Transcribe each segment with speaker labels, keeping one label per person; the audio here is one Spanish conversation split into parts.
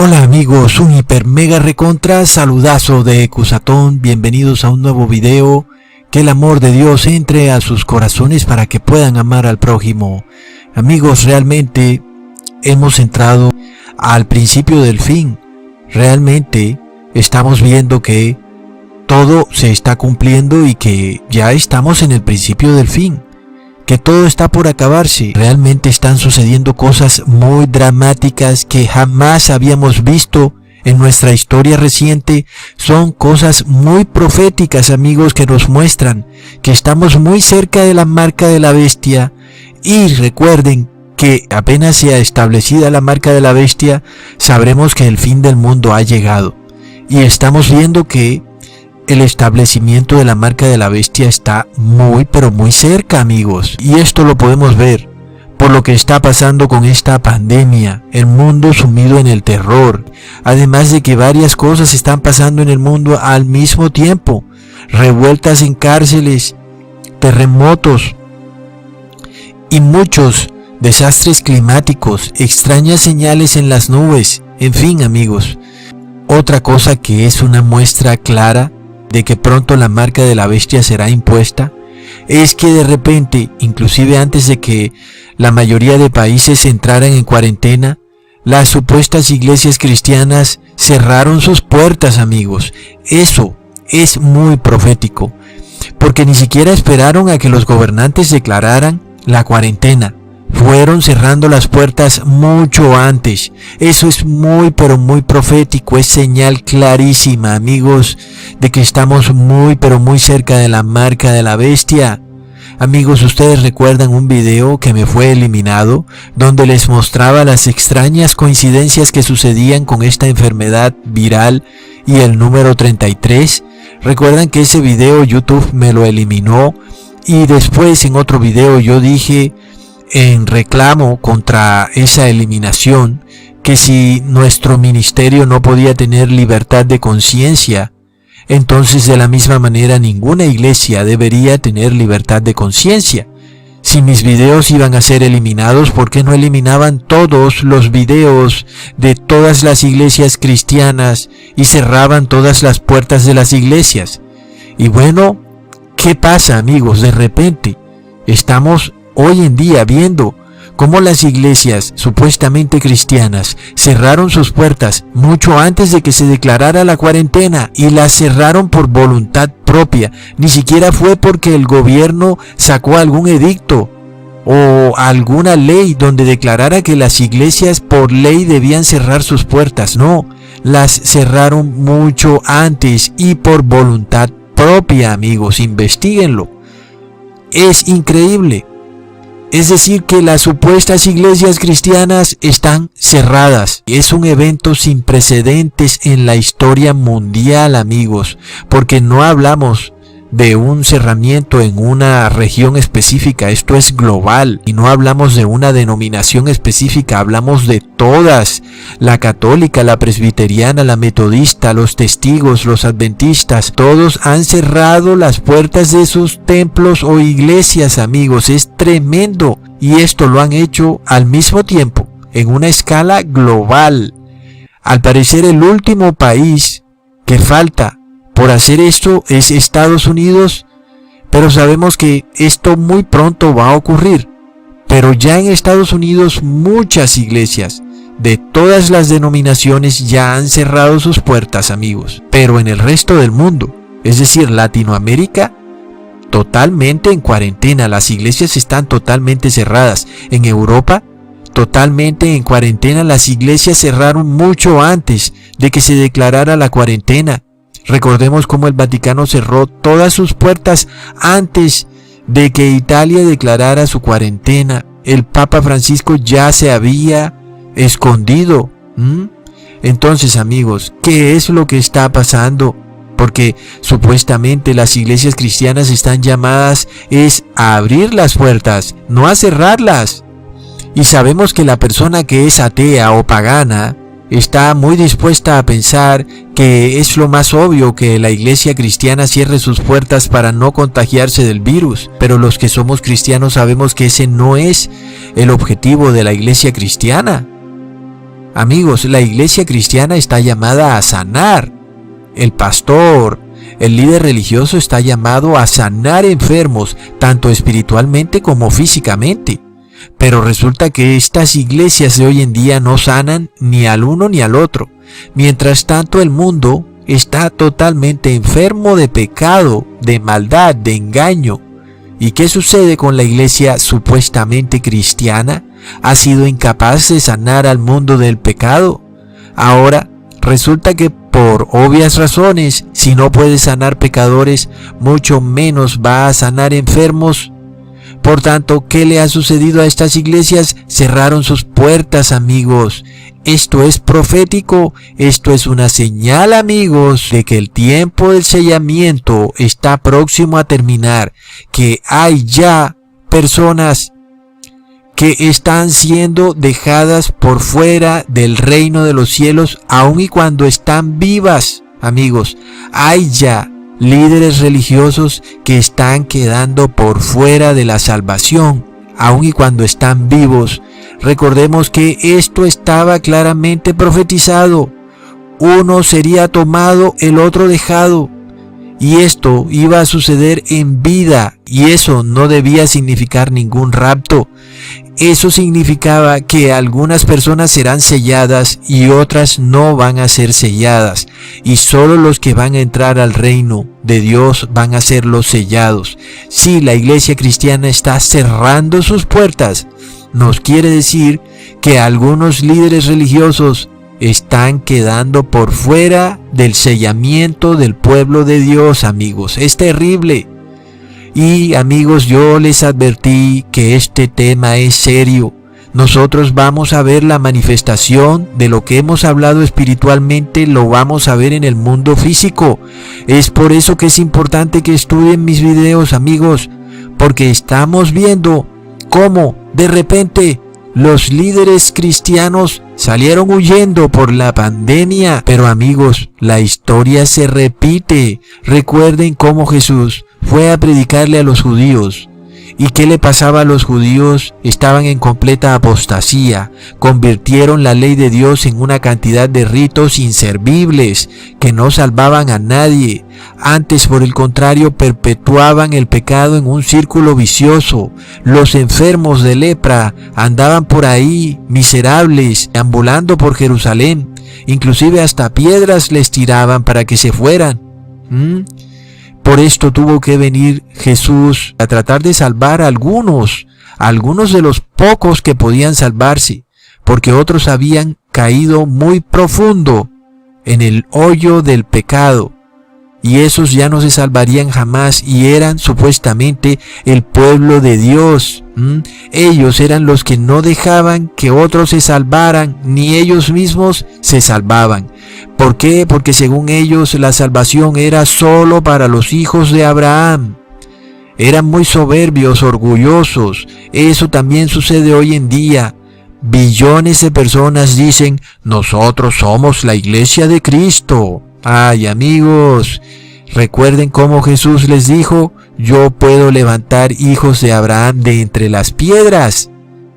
Speaker 1: Hola amigos, un hiper mega recontra saludazo de Cusatón, bienvenidos a un nuevo video. Que el amor de Dios entre a sus corazones para que puedan amar al prójimo. Amigos, realmente hemos entrado al principio del fin. Realmente estamos viendo que todo se está cumpliendo y que ya estamos en el principio del fin. Que todo está por acabarse. Realmente están sucediendo cosas muy dramáticas que jamás habíamos visto en nuestra historia reciente. Son cosas muy proféticas, amigos, que nos muestran que estamos muy cerca de la marca de la bestia. Y recuerden que apenas sea establecida la marca de la bestia, sabremos que el fin del mundo ha llegado. Y estamos viendo que el establecimiento de la marca de la bestia está muy pero muy cerca, amigos. Y esto lo podemos ver por lo que está pasando con esta pandemia, el mundo sumido en el terror. Además de que varias cosas están pasando en el mundo al mismo tiempo. Revueltas en cárceles, terremotos y muchos desastres climáticos, extrañas señales en las nubes. En fin, amigos, otra cosa que es una muestra clara de que pronto la marca de la bestia será impuesta, es que de repente, inclusive antes de que la mayoría de países entraran en cuarentena, las supuestas iglesias cristianas cerraron sus puertas, amigos. Eso es muy profético, porque ni siquiera esperaron a que los gobernantes declararan la cuarentena. Fueron cerrando las puertas mucho antes. Eso es muy pero muy profético, es señal clarísima, amigos, de que estamos muy pero muy cerca de la marca de la bestia. Amigos, ustedes recuerdan un video que me fue eliminado, donde les mostraba las extrañas coincidencias que sucedían con esta enfermedad viral y el número 33. Recuerdan que ese video YouTube me lo eliminó, y después en otro video yo dije, en reclamo contra esa eliminación, que si nuestro ministerio no podía tener libertad de conciencia, entonces de la misma manera ninguna iglesia debería tener libertad de conciencia. Si mis videos iban a ser eliminados, ¿por qué no eliminaban todos los videos de todas las iglesias cristianas y cerraban todas las puertas de las iglesias? Y bueno, ¿qué pasa, amigos? De repente estamos hoy en día viendo cómo las iglesias supuestamente cristianas cerraron sus puertas mucho antes de que se declarara la cuarentena, y las cerraron por voluntad propia. Ni siquiera fue porque el gobierno sacó algún edicto o alguna ley donde declarara que las iglesias por ley debían cerrar sus puertas. No, las cerraron mucho antes y por voluntad propia, amigos. Investíguenlo. Es increíble. Es decir, que las supuestas iglesias cristianas están cerradas. Es un evento sin precedentes en la historia mundial, amigos, porque no hablamos de un cerramiento en una región específica, esto es global, y no hablamos de una denominación específica, hablamos de todas: la católica, la presbiteriana, la metodista, los testigos, los adventistas. Todos han cerrado las puertas de sus templos o iglesias, amigos. Es tremendo, y esto lo han hecho al mismo tiempo, en una escala global. Al parecer el último país que falta por hacer esto es Estados Unidos, pero sabemos que esto muy pronto va a ocurrir. Pero ya en Estados Unidos muchas iglesias de todas las denominaciones ya han cerrado sus puertas, amigos. Pero en el resto del mundo, es decir, Latinoamérica, totalmente en cuarentena. Las iglesias están totalmente cerradas. En Europa, totalmente en cuarentena. Las iglesias cerraron mucho antes de que se declarara la cuarentena. Recordemos cómo el Vaticano cerró todas sus puertas antes de que Italia declarara su cuarentena. El Papa Francisco ya se había escondido. Entonces, amigos, ¿qué es lo que está pasando? Porque supuestamente las iglesias cristianas están llamadas a abrir las puertas, no a cerrarlas. Y sabemos que la persona que es atea o pagana está muy dispuesta a pensar que es lo más obvio que la iglesia cristiana cierre sus puertas para no contagiarse del virus, pero los que somos cristianos sabemos que ese no es el objetivo de la iglesia cristiana. Amigos, la iglesia cristiana está llamada a sanar. El pastor, el líder religioso está llamado a sanar enfermos, tanto espiritualmente como físicamente. Pero resulta que estas iglesias de hoy en día no sanan ni al uno ni al otro. Mientras tanto, el mundo está totalmente enfermo de pecado, de maldad, de engaño. ¿Y qué sucede con la iglesia supuestamente cristiana? Ha sido incapaz de sanar al mundo del pecado. Ahora resulta que por obvias razones, si no puede sanar pecadores, mucho menos va a sanar enfermos. Por tanto, ¿qué le ha sucedido a estas iglesias? Cerraron sus puertas, amigos. Esto es profético, esto es una señal, amigos, de que el tiempo del sellamiento está próximo a terminar, que hay ya personas que están siendo dejadas por fuera del reino de los cielos, aun y cuando están vivas, amigos. Hay ya líderes religiosos que están quedando por fuera de la salvación, aun y cuando están vivos. Recordemos que esto estaba claramente profetizado. Uno sería tomado, el otro dejado. Y esto iba a suceder en vida, y eso no debía significar ningún rapto. Eso significaba que algunas personas serán selladas y otras no van a ser selladas. Y solo los que van a entrar al reino de Dios van a ser los sellados. Si la iglesia cristiana está cerrando sus puertas, nos quiere decir que algunos líderes religiosos están quedando por fuera del sellamiento del pueblo de Dios, amigos. Es terrible. Y amigos, yo les advertí que este tema es serio. Nosotros vamos a ver la manifestación de lo que hemos hablado espiritualmente, lo vamos a ver en el mundo físico. Es por eso que es importante que estudien mis videos, amigos, porque estamos viendo cómo de repente los líderes cristianos salieron huyendo por la pandemia. Pero amigos, la historia se repite. Recuerden cómo Jesús fue a predicarle a los judíos. ¿Y qué le pasaba a los judíos? Estaban en completa apostasía. Convirtieron la ley de Dios en una cantidad de ritos inservibles que no salvaban a nadie. Antes, por el contrario, perpetuaban el pecado en un círculo vicioso. Los enfermos de lepra andaban por ahí, miserables, ambulando por Jerusalén. Inclusive hasta piedras les tiraban para que se fueran. Por esto tuvo que venir Jesús a tratar de salvar a algunos de los pocos que podían salvarse, porque otros habían caído muy profundo en el hoyo del pecado, y esos ya no se salvarían jamás, y eran supuestamente el pueblo de Dios. Ellos eran los que no dejaban que otros se salvaran, ni ellos mismos se salvaban. ¿Por qué? Porque según ellos la salvación era solo para los hijos de Abraham. Eran muy soberbios, orgullosos. Eso también sucede hoy en día. Billones de personas dicen, nosotros somos la iglesia de Cristo. Ay, amigos, recuerden cómo Jesús les dijo, yo puedo levantar hijos de Abraham de entre las piedras.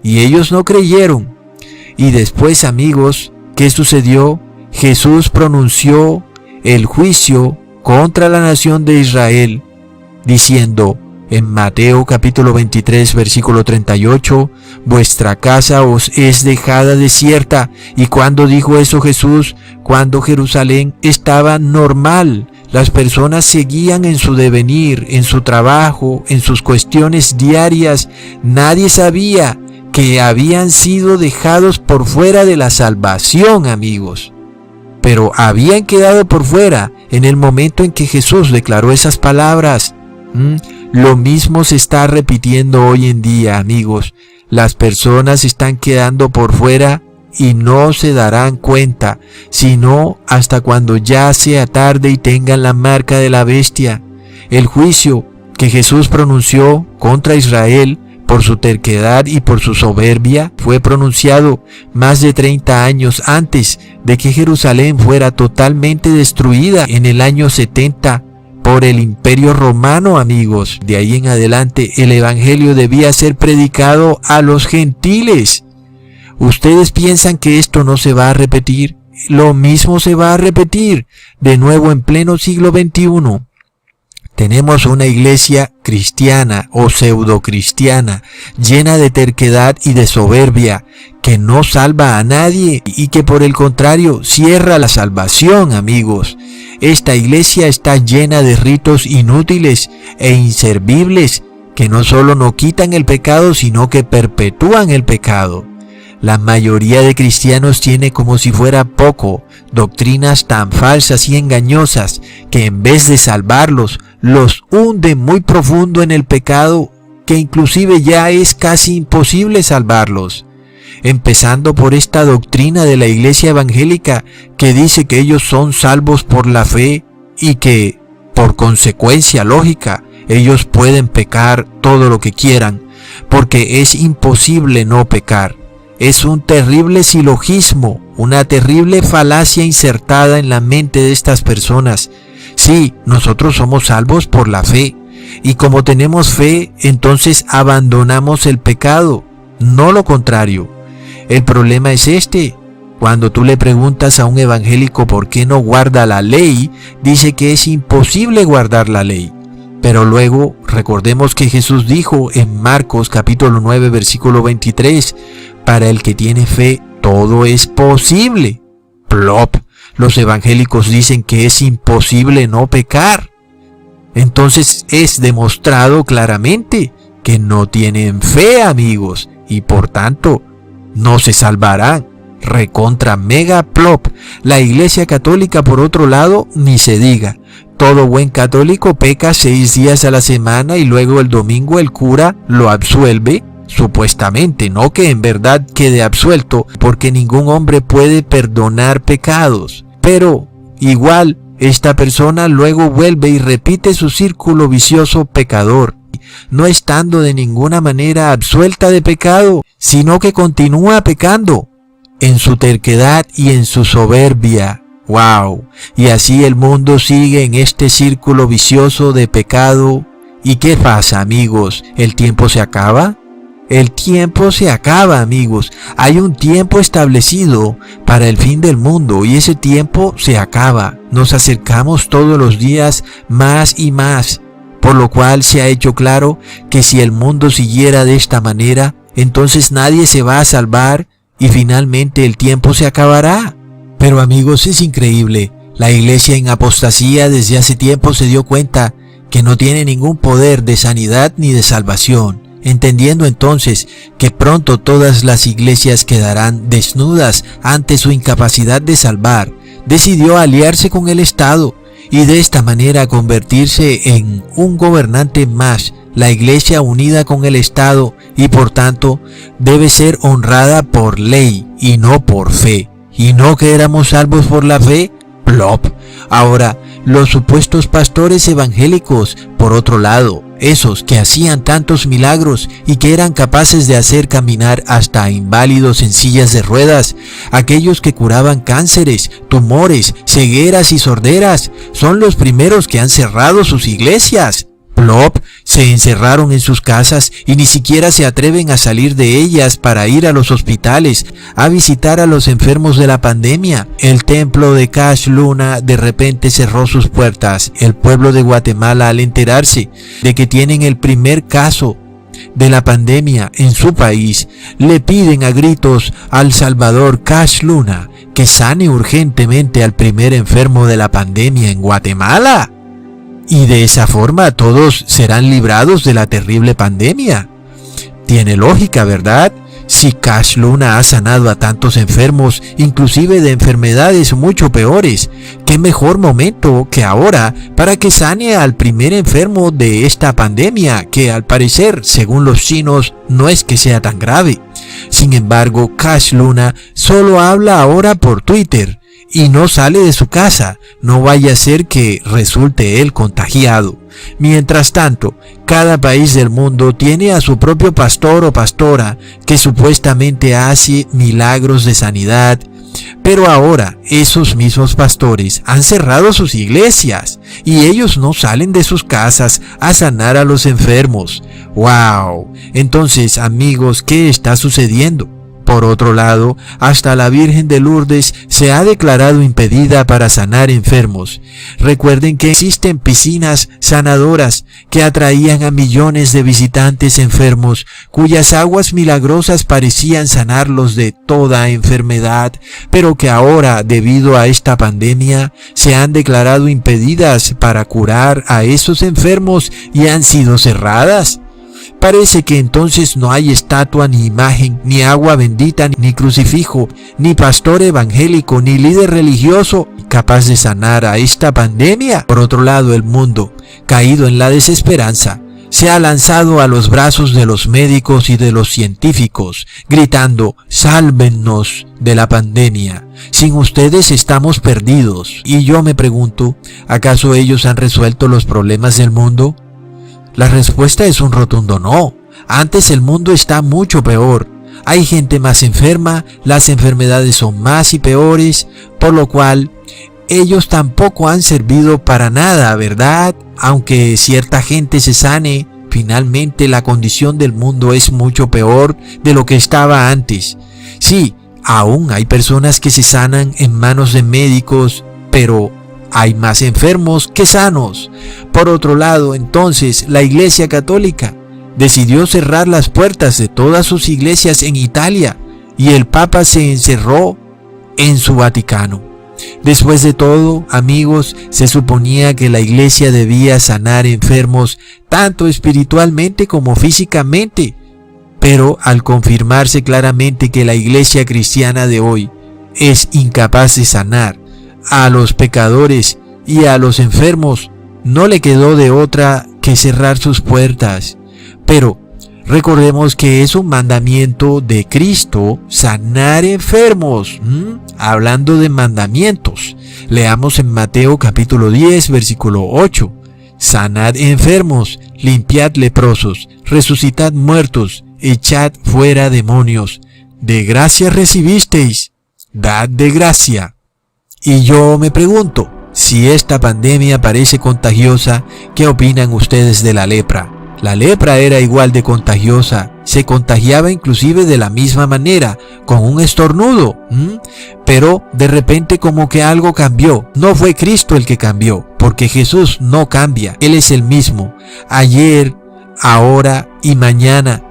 Speaker 1: Y ellos no creyeron. Y después, amigos, ¿qué sucedió? Jesús pronunció el juicio contra la nación de Israel, diciendo en Mateo capítulo 23, versículo 38, vuestra casa os es dejada desierta. ¿Y cuándo dijo eso Jesús? Cuando Jerusalén estaba normal. Las personas seguían en su devenir, en su trabajo, en sus cuestiones diarias. Nadie sabía que habían sido dejados por fuera de la salvación, amigos. Pero habían quedado por fuera en el momento en que Jesús declaró esas palabras. Lo mismo se está repitiendo hoy en día, amigos. Las personas están quedando por fuera y no se darán cuenta, sino hasta cuando ya sea tarde y tengan la marca de la bestia. El juicio que Jesús pronunció contra Israel por su terquedad y por su soberbia fue pronunciado más de 30 años antes de que Jerusalén fuera totalmente destruida en el año 70 por el Imperio Romano, amigos. De ahí en adelante el Evangelio debía ser predicado a los gentiles. ¿Ustedes piensan que esto no se va a repetir? Lo mismo se va a repetir de nuevo en pleno siglo XXI. Tenemos una iglesia cristiana o pseudocristiana llena de terquedad y de soberbia que no salva a nadie y que por el contrario cierra la salvación, amigos. Esta iglesia está llena de ritos inútiles e inservibles que no solo no quitan el pecado, sino que perpetúan el pecado. La mayoría de cristianos tiene como si fuera poco doctrinas tan falsas y engañosas que en vez de salvarlos, los hunden muy profundo en el pecado que inclusive ya es casi imposible salvarlos. Empezando por esta doctrina de la iglesia evangélica que dice que ellos son salvos por la fe y que, por consecuencia lógica, ellos pueden pecar todo lo que quieran, porque es imposible no pecar. Es un terrible silogismo, una terrible falacia insertada en la mente de estas personas. Sí, nosotros somos salvos por la fe, y como tenemos fe, entonces abandonamos el pecado, no lo contrario. El problema es este: cuando tú le preguntas a un evangélico por qué no guarda la ley, dice que es imposible guardar la ley. Pero luego recordemos que Jesús dijo en Marcos capítulo 9 versículo 23, para el que tiene fe todo es posible. Plop, los evangélicos dicen que es imposible no pecar. Entonces es demostrado claramente que no tienen fe, amigos, y por tanto no se salvarán. Recontra mega plop. La iglesia católica, por otro lado, ni se diga. Todo buen católico peca 6 días a la semana y luego el domingo el cura lo absuelve, supuestamente, no que en verdad quede absuelto, porque ningún hombre puede perdonar pecados. Pero igual, esta persona luego vuelve y repite su círculo vicioso pecador, no estando de ninguna manera absuelta de pecado, sino que continúa pecando en su terquedad y en su soberbia. ¡Wow! Y así el mundo sigue en este círculo vicioso de pecado. ¿Y qué pasa, amigos? ¿El tiempo se acaba? El tiempo se acaba, amigos. Hay un tiempo establecido para el fin del mundo y ese tiempo se acaba. Nos acercamos todos los días más y más, por lo cual se ha hecho claro que si el mundo siguiera de esta manera, entonces nadie se va a salvar y finalmente el tiempo se acabará. Pero amigos, es increíble. La iglesia en apostasía desde hace tiempo se dio cuenta que no tiene ningún poder de sanidad ni de salvación, entendiendo entonces que pronto todas las iglesias quedarán desnudas ante su incapacidad de salvar. Decidió aliarse con el Estado y de esta manera convertirse en un gobernante más. La iglesia unida con el Estado y por tanto debe ser honrada por ley y no por fe. ¿Y no que éramos salvos por la fe? Plop. Ahora, los supuestos pastores evangélicos, por otro lado, esos que hacían tantos milagros y que eran capaces de hacer caminar hasta inválidos en sillas de ruedas, aquellos que curaban cánceres, tumores, cegueras y sorderas, son los primeros que han cerrado sus iglesias. Plop, se encerraron en sus casas y ni siquiera se atreven a salir de ellas para ir a los hospitales, a visitar a los enfermos de la pandemia. El templo de Cash Luna de repente cerró sus puertas. El pueblo de Guatemala, al enterarse de que tienen el primer caso de la pandemia en su país, le piden a gritos al Salvador Cash Luna que sane urgentemente al primer enfermo de la pandemia en Guatemala. Y de esa forma todos serán librados de la terrible pandemia. Tiene lógica, ¿verdad? Si Cash Luna ha sanado a tantos enfermos, inclusive de enfermedades mucho peores, ¿qué mejor momento que ahora para que sane al primer enfermo de esta pandemia, que al parecer, según los chinos, no es que sea tan grave? Sin embargo, Cash Luna solo habla ahora por Twitter y no sale de su casa, no vaya a ser que resulte él contagiado. Mientras tanto, cada país del mundo tiene a su propio pastor o pastora que supuestamente hace milagros de sanidad, pero ahora esos mismos pastores han cerrado sus iglesias y ellos no salen de sus casas a sanar a los enfermos. ¡Wow! Entonces, amigos, ¿qué está sucediendo? Por otro lado, hasta la Virgen de Lourdes se ha declarado impedida para sanar enfermos. Recuerden que existen piscinas sanadoras que atraían a millones de visitantes enfermos, cuyas aguas milagrosas parecían sanarlos de toda enfermedad, pero que ahora, debido a esta pandemia, se han declarado impedidas para curar a esos enfermos y han sido cerradas. Parece que entonces no hay estatua, ni imagen, ni agua bendita, ni crucifijo, ni pastor evangélico, ni líder religioso capaz de sanar a esta pandemia. Por otro lado, el mundo, caído en la desesperanza, se ha lanzado a los brazos de los médicos y de los científicos, gritando: sálvennos de la pandemia. Sin ustedes estamos perdidos. Y yo me pregunto, ¿acaso ellos han resuelto los problemas del mundo? La respuesta es un rotundo no. Antes el mundo está mucho peor. Hay gente más enferma, las enfermedades son más y peores, por lo cual ellos tampoco han servido para nada, ¿verdad? Aunque cierta gente se sane, finalmente la condición del mundo es mucho peor de lo que estaba antes. Sí, aún hay personas que se sanan en manos de médicos, pero hay más enfermos que sanos. Por otro lado, entonces, la Iglesia Católica decidió cerrar las puertas de todas sus iglesias en Italia y el Papa se encerró en su Vaticano. Después de todo, amigos, se suponía que la Iglesia debía sanar enfermos tanto espiritualmente como físicamente. Pero al confirmarse claramente que la Iglesia cristiana de hoy es incapaz de sanar a los pecadores y a los enfermos, no le quedó de otra que cerrar sus puertas. Pero recordemos que es un mandamiento de Cristo sanar enfermos. Hablando de mandamientos, leamos en Mateo capítulo 10, versículo 8. Sanad enfermos, limpiad leprosos, resucitad muertos, echad fuera demonios. De gracia recibisteis, dad de gracia. Y yo me pregunto, si esta pandemia parece contagiosa, ¿qué opinan ustedes de la lepra? La lepra era igual de contagiosa, se contagiaba inclusive de la misma manera, con un estornudo. Pero de repente como que algo cambió. No fue Cristo el que cambió, porque Jesús no cambia, Él es el mismo, ayer, ahora y mañana.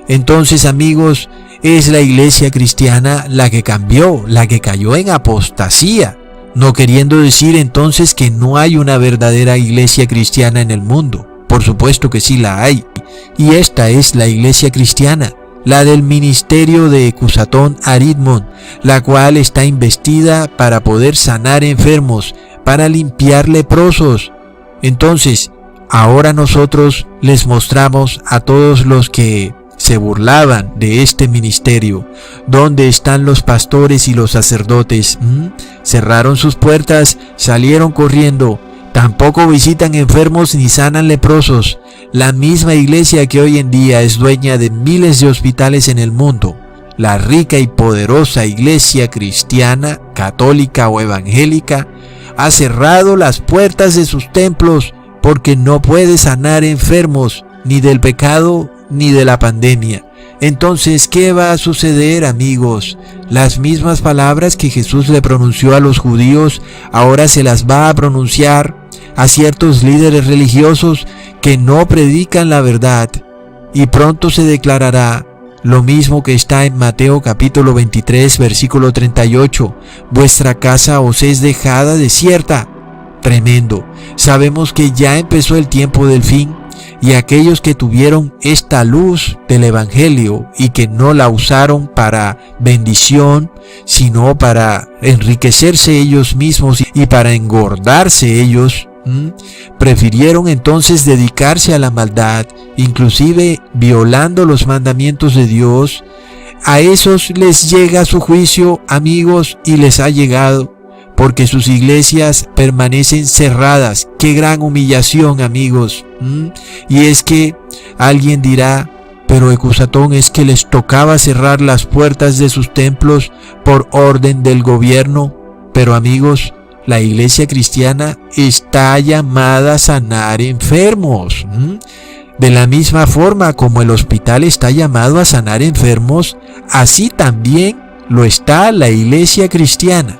Speaker 1: Entonces, amigos, es la Iglesia cristiana la que cambió, la que cayó en apostasía, no queriendo decir entonces que no hay una verdadera Iglesia cristiana en el mundo. Por supuesto que sí la hay, y esta es la Iglesia cristiana, la del ministerio de Ecusatón Aritmon, la cual está investida para poder sanar enfermos, para limpiar leprosos. Entonces, ahora nosotros les mostramos a todos los que se burlaban de este ministerio. ¿Dónde están los pastores y los sacerdotes? Cerraron sus puertas, salieron corriendo. Tampoco visitan enfermos ni sanan leprosos. La misma iglesia que hoy en día es dueña de miles de hospitales en el mundo, la rica y poderosa iglesia cristiana, católica o evangélica, ha cerrado las puertas de sus templos porque no puede sanar enfermos ni del pecado ni de la pandemia. Entonces, ¿qué va a suceder, amigos? Las mismas palabras que Jesús le pronunció a los judíos, ahora se las va a pronunciar a ciertos líderes religiosos que no predican la verdad. Y pronto se declarará lo mismo que está en Mateo capítulo 23, versículo 38. Vuestra casa os es dejada desierta. Tremendo. Sabemos que ya empezó el tiempo del fin. Y aquellos que tuvieron esta luz del Evangelio y que no la usaron para bendición, sino para enriquecerse ellos mismos y para engordarse ellos, prefirieron entonces dedicarse a la maldad, inclusive violando los mandamientos de Dios. A esos les llega su juicio, amigos, y les ha llegado, porque sus iglesias permanecen cerradas. ¡Qué gran humillación, amigos! Y es que alguien dirá, pero Ecusatón, es que les tocaba cerrar las puertas de sus templos por orden del gobierno. Pero, amigos, la iglesia cristiana está llamada a sanar enfermos. De la misma forma como el hospital está llamado a sanar enfermos, así también lo está la iglesia cristiana.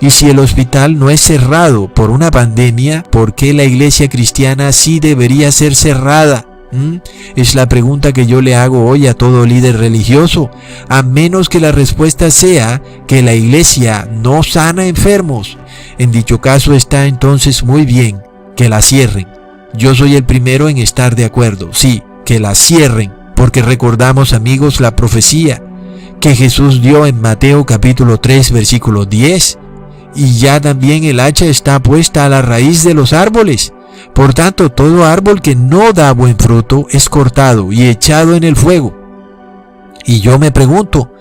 Speaker 1: Y si el hospital no es cerrado por una pandemia, ¿por qué la iglesia cristiana sí debería ser cerrada? Es la pregunta que yo le hago hoy a todo líder religioso, a menos que la respuesta sea que la iglesia no sana enfermos. En dicho caso está entonces muy bien que la cierren. Yo soy el primero en estar de acuerdo, sí, que la cierren, porque recordamos, amigos, la profecía que Jesús dio en Mateo capítulo 3 versículo 10, y ya también el hacha está puesta a la raíz de los árboles. Por tanto, todo árbol que no da buen fruto es cortado y echado en el fuego. Y yo me pregunto,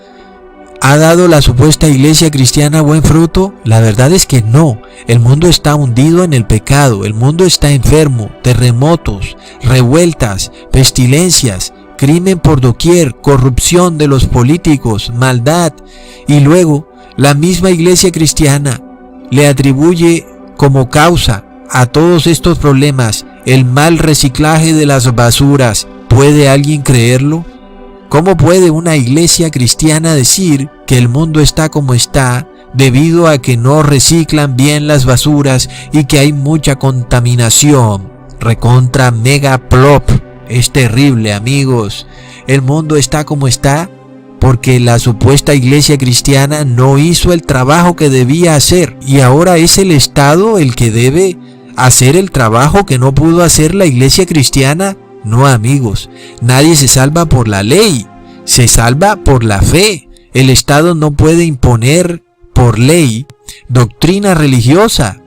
Speaker 1: ¿ha dado la supuesta iglesia cristiana buen fruto? La verdad es que no. El mundo está hundido en el pecado, el mundo está enfermo, terremotos, revueltas, pestilencias, crimen por doquier, corrupción de los políticos, maldad. Y luego, la misma iglesia cristiana le atribuye como causa a todos estos problemas el mal reciclaje de las basuras. ¿Puede alguien creerlo? ¿Cómo puede una iglesia cristiana decir que el mundo está como está debido a que no reciclan bien las basuras y que hay mucha contaminación? Recontra mega plop. Es terrible, amigos. El mundo está como está porque la supuesta iglesia cristiana no hizo el trabajo que debía hacer, y ahora es el Estado el que debe hacer el trabajo que no pudo hacer la iglesia cristiana. No, amigos, nadie se salva por la ley, se salva por la fe. El Estado no puede imponer por ley doctrina religiosa.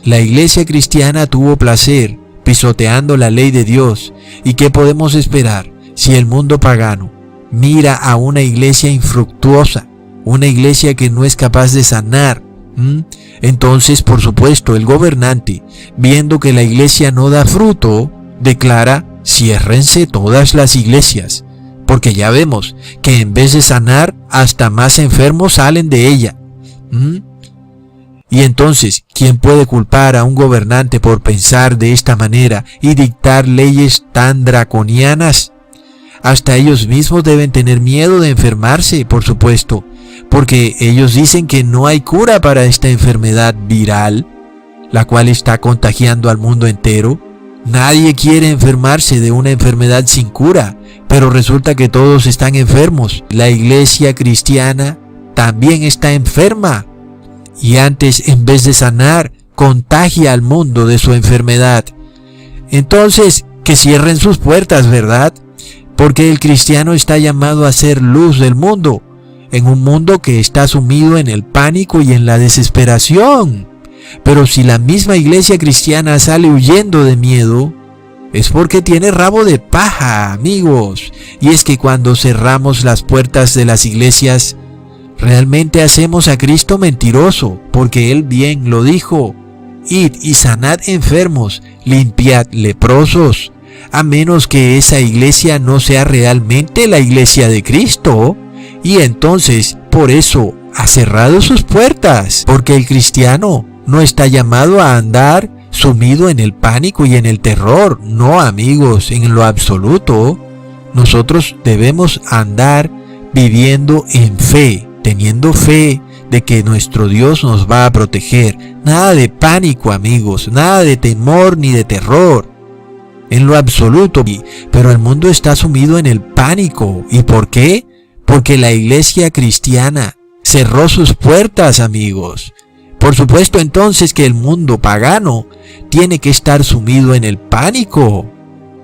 Speaker 1: La iglesia cristiana tuvo placer pisoteando la ley de Dios. ¿Y qué podemos esperar si el mundo pagano mira a una iglesia infructuosa, una iglesia que no es capaz de sanar? Entonces, por supuesto, el gobernante, viendo que la iglesia no da fruto, declara: ciérrense todas las iglesias, porque ya vemos que en vez de sanar, hasta más enfermos salen de ella. Y entonces, ¿quién puede culpar a un gobernante por pensar de esta manera y dictar leyes tan draconianas? Hasta ellos mismos deben tener miedo de enfermarse, por supuesto, porque ellos dicen que no hay cura para esta enfermedad viral, la cual está contagiando al mundo entero. Nadie quiere enfermarse de una enfermedad sin cura, pero resulta que todos están enfermos. La iglesia cristiana también está enferma, y antes, en vez de sanar, contagia al mundo de su enfermedad. Entonces, que cierren sus puertas, ¿verdad? Porque el cristiano está llamado a ser luz del mundo, en un mundo que está sumido en el pánico y en la desesperación. Pero si la misma iglesia cristiana sale huyendo de miedo, es porque tiene rabo de paja, amigos. Y es que cuando cerramos las puertas de las iglesias, realmente hacemos a Cristo mentiroso, porque Él bien lo dijo: id y sanad enfermos, limpiad leprosos. A menos que esa iglesia no sea realmente la iglesia de Cristo. Y entonces, por eso, ha cerrado sus puertas, porque el cristiano no está llamado a andar sumido en el pánico y en el terror. No, amigos, en lo absoluto. Nosotros debemos andar viviendo en fe, teniendo fe de que nuestro Dios nos va a proteger. Nada de pánico, amigos, nada de temor ni de terror. En lo absoluto. Pero el mundo está sumido en el pánico. ¿Y por qué? Porque la iglesia cristiana cerró sus puertas, amigos. Por supuesto entonces que el mundo pagano tiene que estar sumido en el pánico.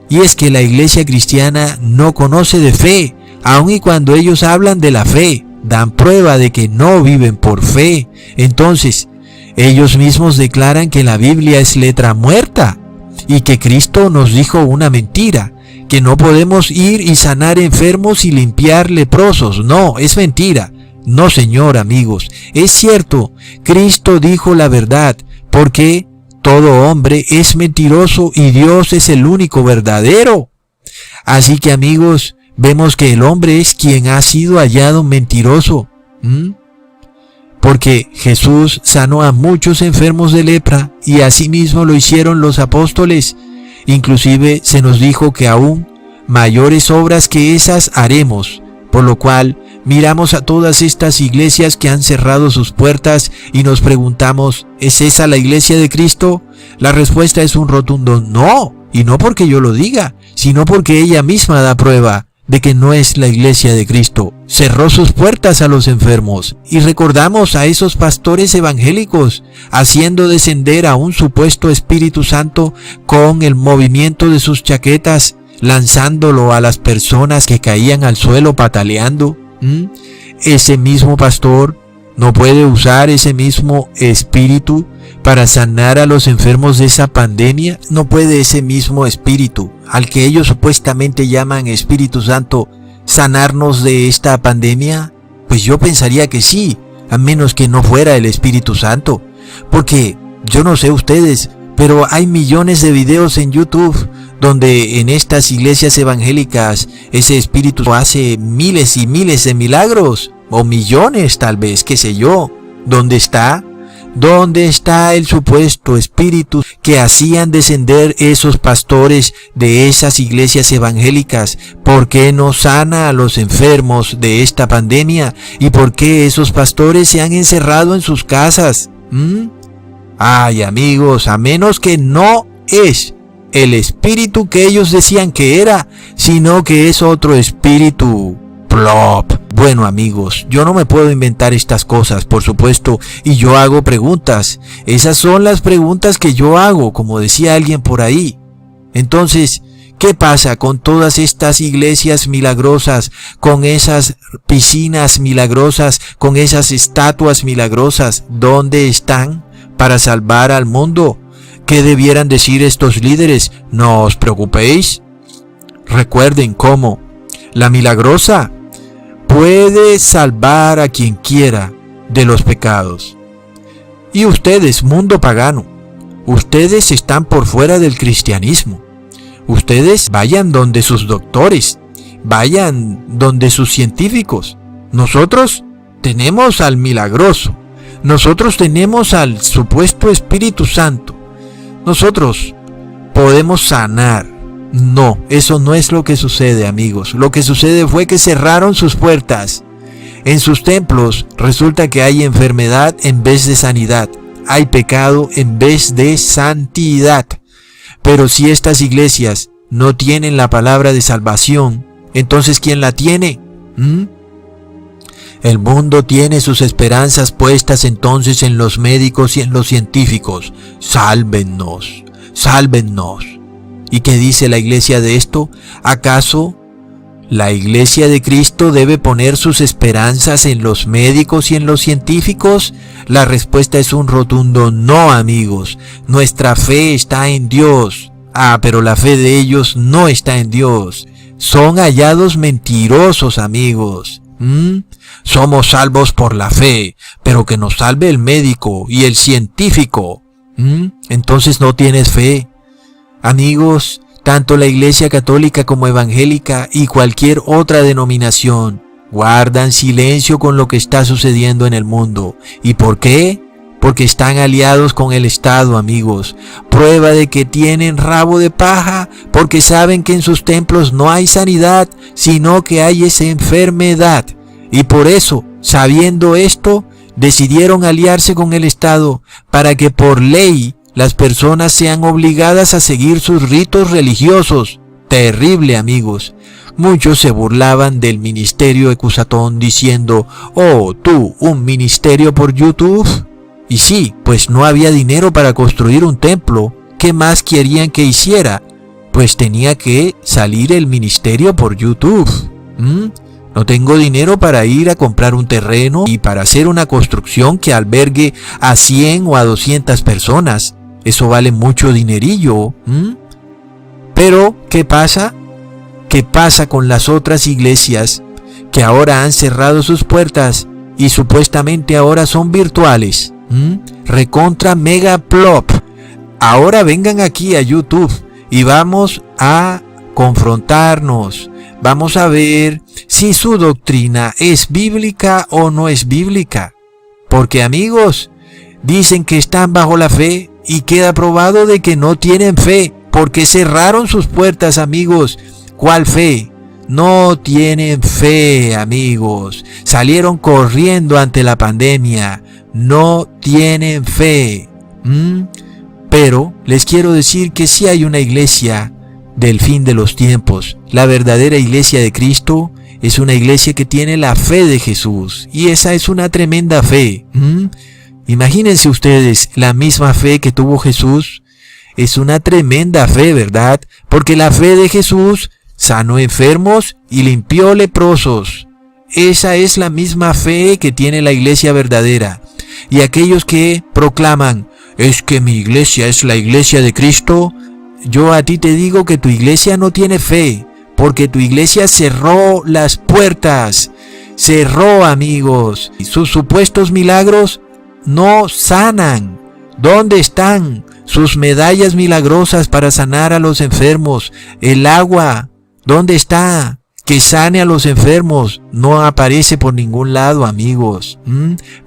Speaker 1: Y es que la iglesia cristiana no conoce de fe, aun y cuando ellos hablan de la fe, dan prueba de que no viven por fe. Entonces, ellos mismos declaran que la Biblia es letra muerta y que Cristo nos dijo una mentira, que no podemos ir y sanar enfermos y limpiar leprosos. No, es mentira. No, señor, amigos. Es cierto, Cristo dijo la verdad, porque todo hombre es mentiroso y Dios es el único verdadero. Así que, amigos, vemos que el hombre es quien ha sido hallado mentiroso. Porque Jesús sanó a muchos enfermos de lepra, y asimismo lo hicieron los apóstoles. Inclusive se nos dijo que aún mayores obras que esas haremos, por lo cual miramos a todas estas iglesias que han cerrado sus puertas y nos preguntamos, ¿es esa la iglesia de Cristo? La respuesta es un rotundo no, y no porque yo lo diga, sino porque ella misma da prueba de que no es la iglesia de Cristo. Cerró sus puertas a los enfermos, y recordamos a esos pastores evangélicos haciendo descender a un supuesto Espíritu Santo con el movimiento de sus chaquetas, lanzándolo a las personas que caían al suelo pataleando. Ese mismo pastor no puede usar ese mismo espíritu para sanar a los enfermos de esa pandemia. No puede ese mismo espíritu, al que ellos supuestamente llaman Espíritu Santo, sanarnos de esta pandemia. Pues yo pensaría que sí, a menos que no fuera el Espíritu Santo, porque yo no sé ustedes, pero hay millones de videos en YouTube donde en estas iglesias evangélicas ese espíritu hace miles y miles de milagros, o millones tal vez, qué sé yo. ¿Dónde está? ¿Dónde está el supuesto espíritu que hacían descender esos pastores de esas iglesias evangélicas? ¿Por qué no sana a los enfermos de esta pandemia? ¿Y por qué esos pastores se han encerrado en sus casas? Ay, amigos, a menos que no es el espíritu que ellos decían que era, sino que es otro espíritu. Plop. Bueno, amigos, yo no me puedo inventar estas cosas, por supuesto, y yo hago preguntas. Esas son las preguntas que yo hago, como decía alguien por ahí. Entonces, ¿qué pasa con todas estas iglesias milagrosas, con esas piscinas milagrosas, con esas estatuas milagrosas? ¿Dónde están para salvar al mundo? ¿Qué debieran decir estos líderes? No os preocupéis. Recuerden cómo la milagrosa puede salvar a quien quiera de los pecados. Y ustedes, mundo pagano, ustedes están por fuera del cristianismo. Ustedes vayan donde sus doctores, vayan donde sus científicos. Nosotros tenemos al milagroso. Nosotros tenemos al supuesto Espíritu Santo. Nosotros podemos sanar. No, eso no es lo que sucede, amigos. Lo que sucede fue que cerraron sus puertas. En sus templos resulta que hay enfermedad en vez de sanidad. Hay pecado en vez de santidad. Pero si estas iglesias no tienen la palabra de salvación, entonces ¿quién la tiene? El mundo tiene sus esperanzas puestas entonces en los médicos y en los científicos. Sálvennos, sálvennos. ¿Y qué dice la iglesia de esto? ¿Acaso la iglesia de Cristo debe poner sus esperanzas en los médicos y en los científicos? La respuesta es un rotundo no, amigos. Nuestra fe está en Dios. Pero la fe de ellos no está en Dios. Son hallados mentirosos, amigos. Somos salvos por la fe, pero que nos salve el médico y el científico. Entonces no tienes fe. Amigos, tanto la Iglesia Católica como evangélica y cualquier otra denominación guardan silencio con lo que está sucediendo en el mundo. ¿Y por qué? Porque están aliados con el Estado, amigos. Prueba de que tienen rabo de paja, porque saben que en sus templos no hay sanidad, sino que hay esa enfermedad. Y por eso, sabiendo esto, decidieron aliarse con el Estado para que por ley las personas sean obligadas a seguir sus ritos religiosos. Terrible, amigos. Muchos se burlaban del ministerio Ecusatón diciendo, «Oh, tú, un ministerio por YouTube». Y sí, pues no había dinero para construir un templo. ¿Qué más querían que hiciera? Pues tenía que salir el ministerio por YouTube. No tengo dinero para ir a comprar un terreno y para hacer una construcción que albergue a 100 o a 200 personas. Eso vale mucho dinerillo. Pero, ¿qué pasa? ¿Qué pasa con las otras iglesias que ahora han cerrado sus puertas y supuestamente ahora son virtuales? Recontra mega plop. Ahora vengan aquí a YouTube y vamos a confrontarnos. Vamos a ver si su doctrina es bíblica o no es bíblica. Porque, amigos, dicen que están bajo la fe y queda probado de que no tienen fe, porque cerraron sus puertas, amigos. ¿Cuál fe? No tienen fe, amigos. Salieron corriendo ante la pandemia. No tienen fe. Pero les quiero decir que sí hay una iglesia del fin de los tiempos. La verdadera iglesia de Cristo es una iglesia que tiene la fe de Jesús. Y esa es una tremenda fe. Imagínense ustedes, la misma fe que tuvo Jesús. Es una tremenda fe, ¿verdad? Porque la fe de Jesús sanó enfermos y limpió leprosos. Esa es la misma fe que tiene la iglesia verdadera. Y aquellos que proclaman, es que mi iglesia es la iglesia de Cristo, yo a ti te digo que tu iglesia no tiene fe, porque tu iglesia cerró las puertas. Cerró, amigos. Sus supuestos milagros no sanan. ¿Dónde están sus medallas milagrosas para sanar a los enfermos? El agua, ¿dónde está? Que sane a los enfermos. No aparece por ningún lado, amigos.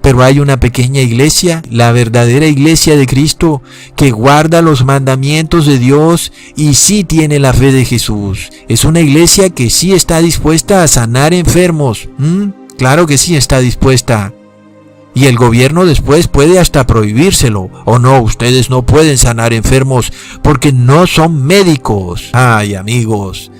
Speaker 1: Pero hay una pequeña iglesia, la verdadera iglesia de Cristo, que guarda los mandamientos de Dios y sí tiene la fe de Jesús. Es una iglesia que sí está dispuesta a sanar enfermos. Claro que sí está dispuesta. Y el gobierno después puede hasta prohibírselo. O no, ustedes no pueden sanar enfermos porque no son médicos. Ay, amigos.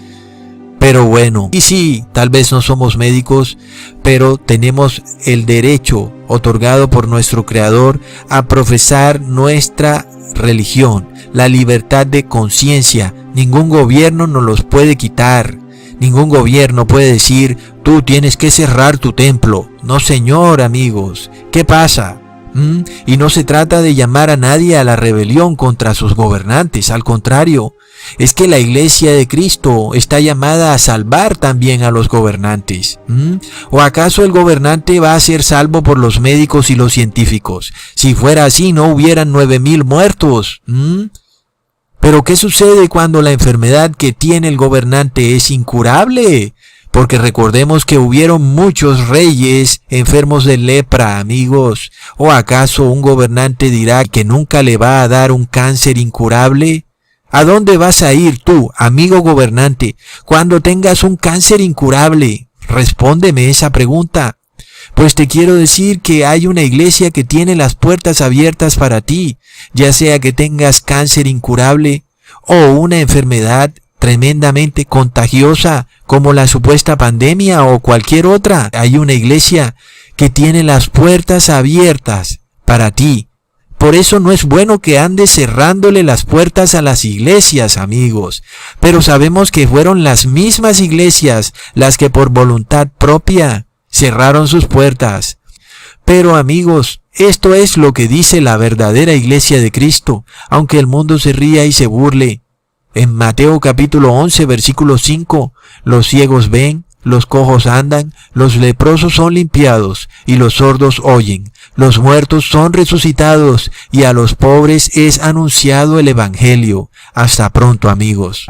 Speaker 1: Pero bueno, y sí, tal vez no somos médicos, pero tenemos el derecho otorgado por nuestro Creador a profesar nuestra religión, la libertad de conciencia. Ningún gobierno nos los puede quitar. Ningún gobierno puede decir, tú tienes que cerrar tu templo. No, señor, amigos. ¿Qué pasa? Y no se trata de llamar a nadie a la rebelión contra sus gobernantes. Al contrario, es que la iglesia de Cristo está llamada a salvar también a los gobernantes. ¿O acaso el gobernante va a ser salvo por los médicos y los científicos? Si fuera así, no hubieran 9,000 muertos. Pero ¿qué sucede cuando la enfermedad que tiene el gobernante es incurable? Porque recordemos que hubieron muchos reyes enfermos de lepra, amigos. ¿O acaso un gobernante dirá que nunca le va a dar un cáncer incurable? ¿A dónde vas a ir tú, amigo gobernante, cuando tengas un cáncer incurable? Respóndeme esa pregunta. Pues te quiero decir que hay una iglesia que tiene las puertas abiertas para ti, ya sea que tengas cáncer incurable o una enfermedad tremendamente contagiosa como la supuesta pandemia o cualquier otra. Hay una iglesia que tiene las puertas abiertas para ti. Por eso no es bueno que andes cerrándole las puertas a las iglesias, amigos. Pero sabemos que fueron las mismas iglesias las que por voluntad propia cerraron sus puertas. Pero, amigos, esto es lo que dice la verdadera iglesia de Cristo, aunque el mundo se ría y se burle. En Mateo capítulo 11, versículo 5, los ciegos ven, los cojos andan, los leprosos son limpiados y los sordos oyen, los muertos son resucitados y a los pobres es anunciado el evangelio. Hasta pronto, amigos.